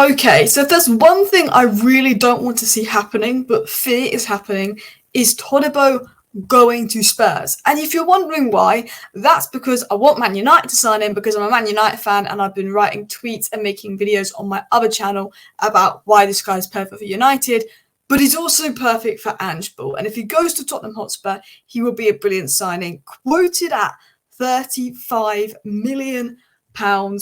Okay, so if there's one thing I really don't want to see happening, but fear is happening, is Todibo going to Spurs. And if you're wondering why, that's because I want Man United to sign him, because I'm a Man United fan and I've been writing tweets and making videos on my other channel about why this guy is perfect for United, but he's also perfect for Ange. And if he goes to Tottenham Hotspur, he will be a brilliant signing, quoted at £35 million,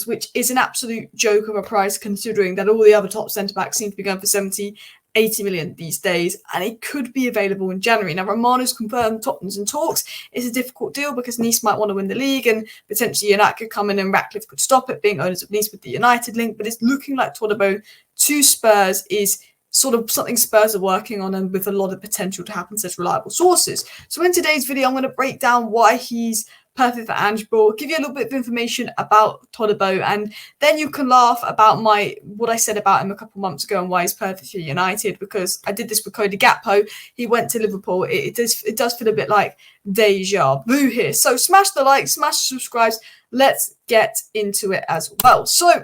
which is an absolute joke of a price considering that all the other top centre-backs seem to be going for 70, 80 million these days, and it could be available in January. Now, Romano's confirmed Tottenham's in talks. It's a difficult deal because Nice might want to win the league, and potentially United could come in and Ratcliffe could stop it, being owners of Nice with the United link, but it's looking like Todibo to Spurs is sort of something Spurs are working on and with a lot of potential to happen, says reliable sources. So in today's video, I'm going to break down why he's perfect for Ange, give you a little bit of information about Todibo, and then you can laugh about what I said about him a couple months ago and why he's perfect for United, because I did this with Cody Gakpo. He went to Liverpool. It does feel a bit like deja vu here. So smash the like, smash the subscribes. Let's get into it as well. So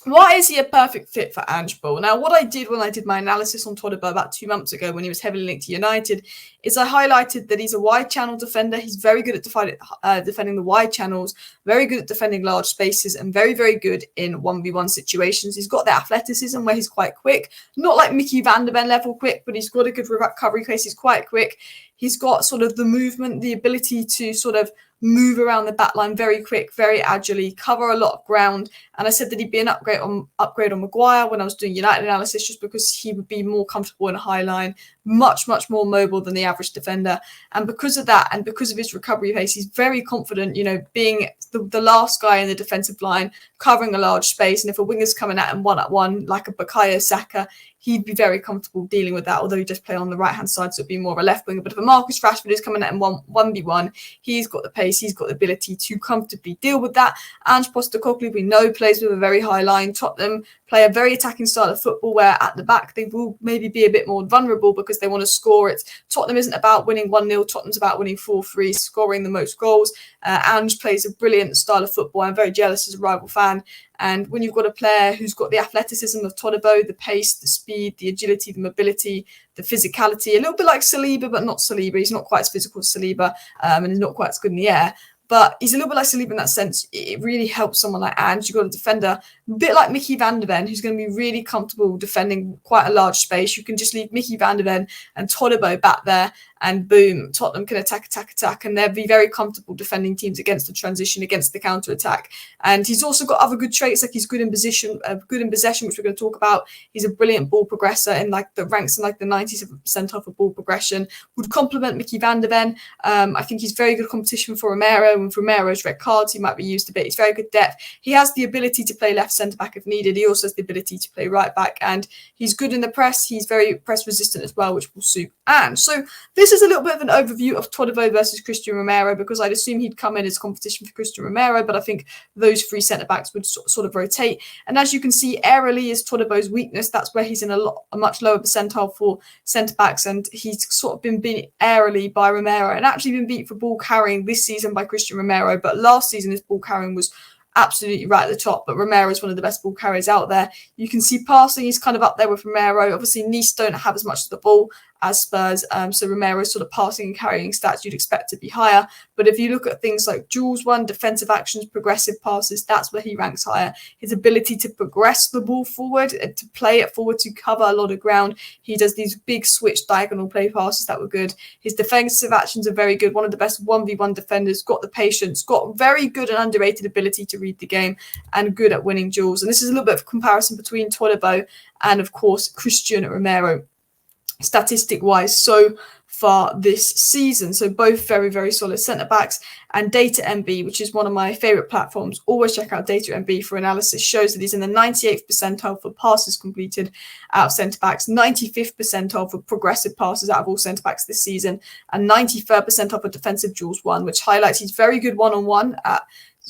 why is he a perfect fit for Ange? Now, what I did when I did my analysis on Todibo about 2 months ago when he was heavily linked to United is I highlighted that he's a wide channel defender. He's very good at defending the wide channels, very good at defending large spaces, and very, very good in 1v1 situations. He's got the athleticism where he's quite quick, not like Micky van der Ven level quick, but he's got a good recovery pace. He's quite quick. He's got sort of the movement, the ability to sort of move around the back line very quick, very agilely, cover a lot of ground. And I said that he'd be an upgrade on Maguire when I was doing United analysis, just because he would be more comfortable in a high line, much, much more mobile than the average defender. And because of that, and because of his recovery pace, he's very confident, being the last guy in the defensive line, covering a large space. And if a winger's coming at him one-at-one, like a Bukayo Saka, he'd be very comfortable dealing with that, although he does play on the right-hand side, so it'd be more of a left winger. But if a Marcus Rashford is coming at him 1v1, he's got the pace, he's got the ability to comfortably deal with that. Ange Postecoglu, we know, plays with a very high line. Tottenham play a very attacking style of football where at the back they will maybe be a bit more vulnerable because they want to score. Tottenham isn't about winning 1-0, Tottenham's about winning 4-3, scoring the most goals. Ange plays a brilliant style of football. I'm very jealous as a rival fan. And when you've got a player who's got the athleticism of Todibo, the pace, the speed, the agility, the mobility, the physicality, a little bit like Saliba, but not Saliba. He's not quite as physical as Saliba, and he's not quite as good in the air. But he's a little bit like Saliba in that sense. It really helps someone like Ange. You've got a defender, a bit like Micky van der Ven, who's going to be really comfortable defending quite a large space. You can just leave Micky van der Ven and Todibo back there, and boom, Tottenham can attack, and they'll be very comfortable defending teams against the transition, against the counter-attack. And he's also got other good traits, like he's good in possession, which we're going to talk about. He's a brilliant ball progressor in the ranks in the 97th percentile for ball progression. Would complement Micky van der Ven. I think he's very good competition for Romero, and for Romero's red cards, he might be used a bit. He's very good depth. He has the ability to play left centre-back if needed. He also has the ability to play right-back, and he's good in the press. He's very press-resistant as well, which will suit Ange. So this is a little bit of an overview of Todibo versus Christian Romero, because I'd assume he'd come in as competition for Christian Romero, but I think those three centre-backs would sort of rotate. And as you can see, aerially is Todibo's weakness. That's where he's in a much lower percentile for centre-backs, and he's sort of been beat aerially by Romero and actually been beat for ball carrying this season by Christian Romero. But last season, his ball carrying was absolutely right at the top, but Romero is one of the best ball carriers out there. You can see passing, he's kind of up there with Romero. Obviously, Nice don't have as much of the ball as Spurs, so Romero's sort of passing and carrying stats you'd expect to be higher. But if you look at things like duels won, defensive actions, progressive passes, that's where he ranks higher. His ability to progress the ball forward, to play it forward, to cover a lot of ground. He does these big switch diagonal play passes that were good. His defensive actions are very good. One of the best 1v1 defenders, got the patience, got very good and underrated ability to read the game, and good at winning duels. And this is a little bit of comparison between Todibo and, of course, Christian Romero, statistic-wise, so far this season. So both very, very solid centre-backs. And Data MB, which is one of my favourite platforms, always check out Data MB for analysis, shows that he's in the 98th percentile for passes completed out of centre-backs, 95th percentile for progressive passes out of all centre-backs this season, and 93rd percentile for defensive duels won, which highlights he's very good one-on-one at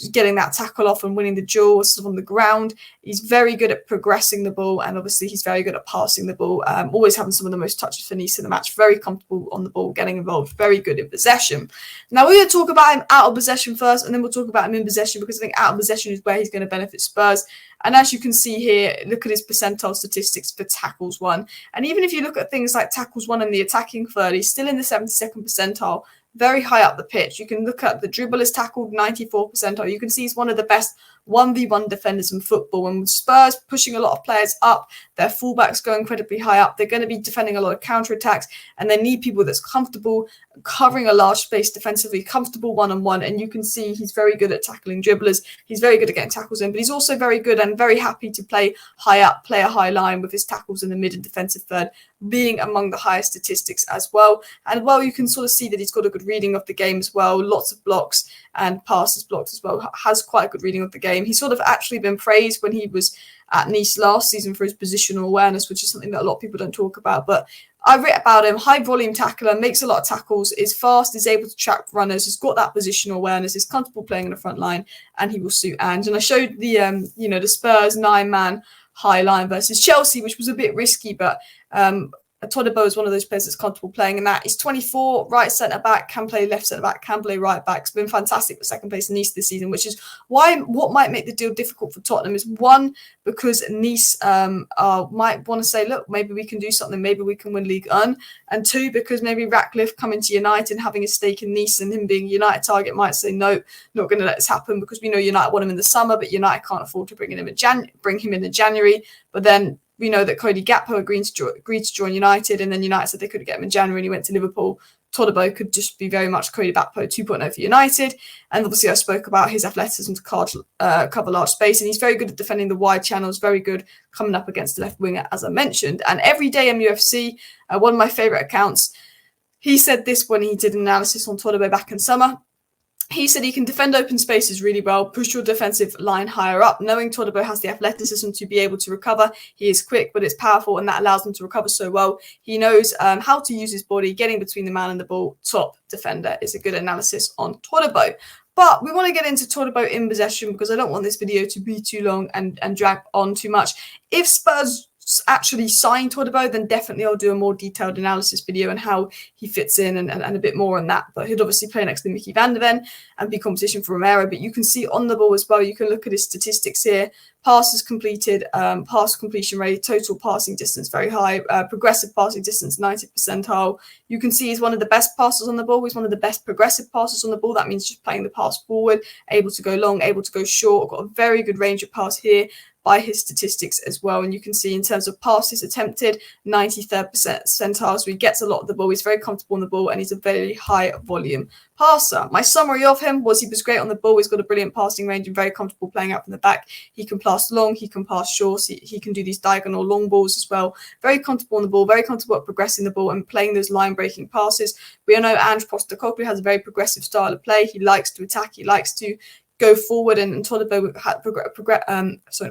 getting that tackle off and winning the duel sort of on the ground. He's very good at progressing the ball, and obviously he's very good at passing the ball, always having some of the most touches for Nice in the match, very comfortable on the ball, getting involved, very good in possession. Now we're going to talk about him out of possession first, and then we'll talk about him in possession, because I think out of possession is where he's going to benefit Spurs. And as you can see here, look at his percentile statistics for tackles won. And even if you look at things like tackles won in the attacking third, he's still in the 72nd percentile, very high up the pitch. You can look at the dribblers tackled, 94 percentile. You can see he's one of the best 1v1 defenders in football. And with Spurs pushing a lot of players up, their fullbacks go incredibly high up. They're going to be defending a lot of counterattacks, and they need people that's comfortable covering a large space defensively, comfortable one-on-one. And you can see he's very good at tackling dribblers. He's very good at getting tackles in, but he's also very good and very happy to play high up, play a high line with his tackles in the mid and defensive third, being among the highest statistics as well. And well, you can sort of see that he's got a good reading of the game as well. Lots of blocks and passes blocked as well. Has quite a good reading of the game. He's sort of actually been praised when he was at Nice last season for his positional awareness, which is something that a lot of people don't talk about. But I read about him, high volume tackler, makes a lot of tackles, is fast, is able to track runners, has got that positional awareness, is comfortable playing in the front line, and he will suit Ange. And I showed the the Spurs 9-man high line versus Chelsea, which was a bit risky, but Todibo is one of those players that's comfortable playing in that. He's 24, right centre-back, can play left centre-back, can play right-back. It's been fantastic for second place in Nice this season, which is why what might make the deal difficult for Tottenham is, one, because Nice might want to say, look, maybe we can do something, maybe we can win League 1. And two, because maybe Ratcliffe coming to United and having a stake in Nice and him being a United target might say, no, not going to let this happen, because we know United want him in the summer, but United can't afford to bring him in January. But then we know that Cody Gakpo agreed to join United, and then United said they couldn't get him in January and he went to Liverpool. Todibo could just be very much Cody Gakpo 2.0 for United. And obviously I spoke about his athleticism to cover large space, and he's very good at defending the wide channels, very good coming up against the left winger, as I mentioned. And every day MUFC, one of my favourite accounts, he said this when he did an analysis on Todibo back in summer. He said he can defend open spaces really well, push your defensive line higher up. Knowing Todibo has the athleticism to be able to recover, he is quick, but it's powerful, and that allows him to recover so well. He knows how to use his body, getting between the man and the ball. Top defender is a good analysis on Todibo. But we want to get into Todibo in possession, because I don't want this video to be too long and drag on too much. If Spurs actually sign Todibo, then definitely I'll do a more detailed analysis video on how he fits in and a bit more on that. But he'd obviously play next to Micky van de Ven and be competition for Romero. But you can see on the ball as well, you can look at his statistics here. Passes completed, pass completion rate, total passing distance very high, progressive passing distance 90th percentile. You can see he's one of the best passers on the ball. He's one of the best progressive passers on the ball. That means just playing the pass forward, able to go long, able to go short. Got a very good range of pass here by his statistics as well. And you can see in terms of passes attempted, 93rd percentile. So he gets a lot of the ball. He's very comfortable on the ball, and he's a very high volume passer. My summary of him was he was great on the ball. He's got a brilliant passing range and very comfortable playing out from the back. He can pass long, he can pass short, he can do these diagonal long balls as well. Very comfortable on the ball, very comfortable at progressing the ball and playing those line-breaking passes. We all know Ange Postecoglu has a very progressive style of play. He likes to attack, he likes to go forward, and Todibo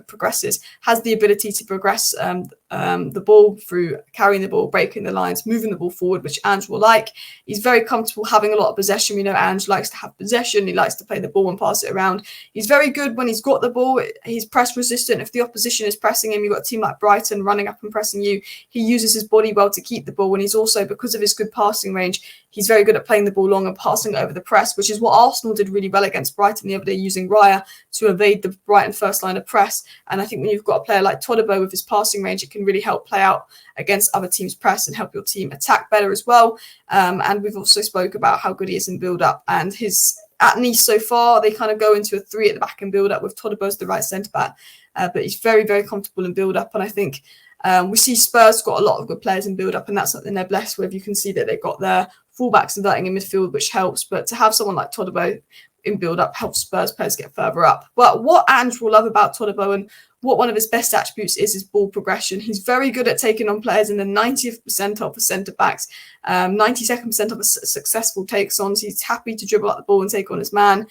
progresses, has the ability to progress the ball through carrying the ball, breaking the lines, moving the ball forward, which Ange will like. He's very comfortable having a lot of possession. We know Ange likes to have possession. He likes to play the ball and pass it around. He's very good when he's got the ball. He's press resistant. If the opposition is pressing him, you've got a team like Brighton running up and pressing you. He uses his body well to keep the ball, and he's also, because of his good passing range, he's very good at playing the ball long and passing it over the press, which is what Arsenal did really well against Brighton the other day, using Raya to evade the Brighton first line of press. And I think when you've got a player like Todibo with his passing range, it can really help play out against other teams' press and help your team attack better as well. And we've also spoke about how good he is in build-up. And his at Nice so far, they kind of go into a 3 at the back in build-up with Todibo as the right centre-back. But he's very, very comfortable in build-up. And I think we see Spurs got a lot of good players in build-up, and that's something they're blessed with. You can see that they've got their fullbacks inverting in midfield, which helps. But to have someone like Todibo in build-up helps Spurs players get further up. But what Ange will love about Todibo, and what one of his best attributes is ball progression. He's very good at taking on players in the 90th percentile for centre-backs, 92nd percentile for successful takes-ons. He's happy to dribble up the ball and take on his man.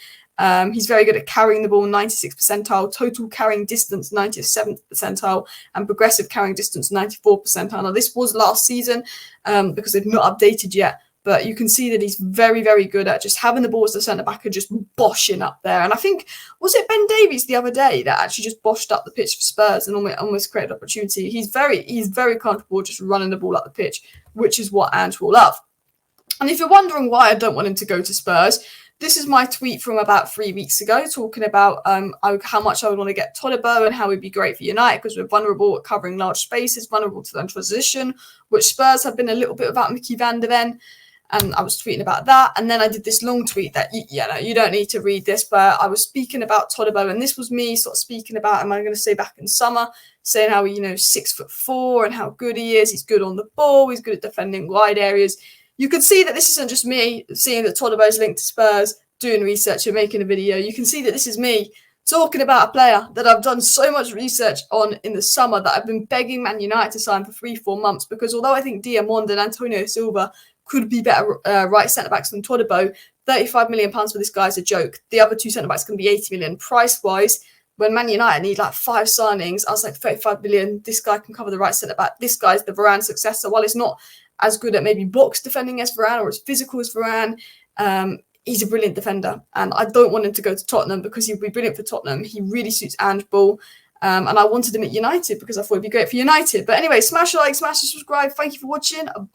He's very good at carrying the ball, 96th percentile, total carrying distance, 97th percentile, and progressive carrying distance, 94th percentile. Now, this was last season because they've not updated yet, but you can see that he's very, very good at just having the ball as the centre-back and just boshing up there. And I think, was it Ben Davies the other day that actually just boshed up the pitch for Spurs and almost created opportunity? He's very comfortable just running the ball up the pitch, which is what Ange will love. And if you're wondering why I don't want him to go to Spurs, this is my tweet from about 3 weeks ago talking about how much I would want to get Todibo and how he'd be great for United because we're vulnerable at covering large spaces, vulnerable to the transition, which Spurs have been a little bit without Micky van der Ven. And I was tweeting about that. And then I did this long tweet that, you don't need to read this, but I was speaking about Todibo. And this was me sort of speaking about, am I going to say back in summer, saying how, 6'4" and how good he is. He's good on the ball. He's good at defending wide areas. You can see that this isn't just me seeing that Todibo's linked to Spurs, doing research and making a video. You can see that this is me talking about a player that I've done so much research on in the summer that I've been begging Man United to sign for 3-4 months because although I think Diamond and Antonio Silva could be better right centre-backs than Todibo, £35 million for this guy is a joke. The other two centre-backs can be 80 million. Price-wise, when Man United need like 5 signings, I was like, 35 million, this guy can cover the right centre-back. This guy's the Varane successor. While it's not as good at maybe box defending as Varane or as physical as Varane, he's a brilliant defender. And I don't want him to go to Tottenham because he'd be brilliant for Tottenham. He really suits Ange Ball. And I wanted him at United because I thought it'd be great for United. But anyway, smash a like, smash a subscribe. Thank you for watching. Bye.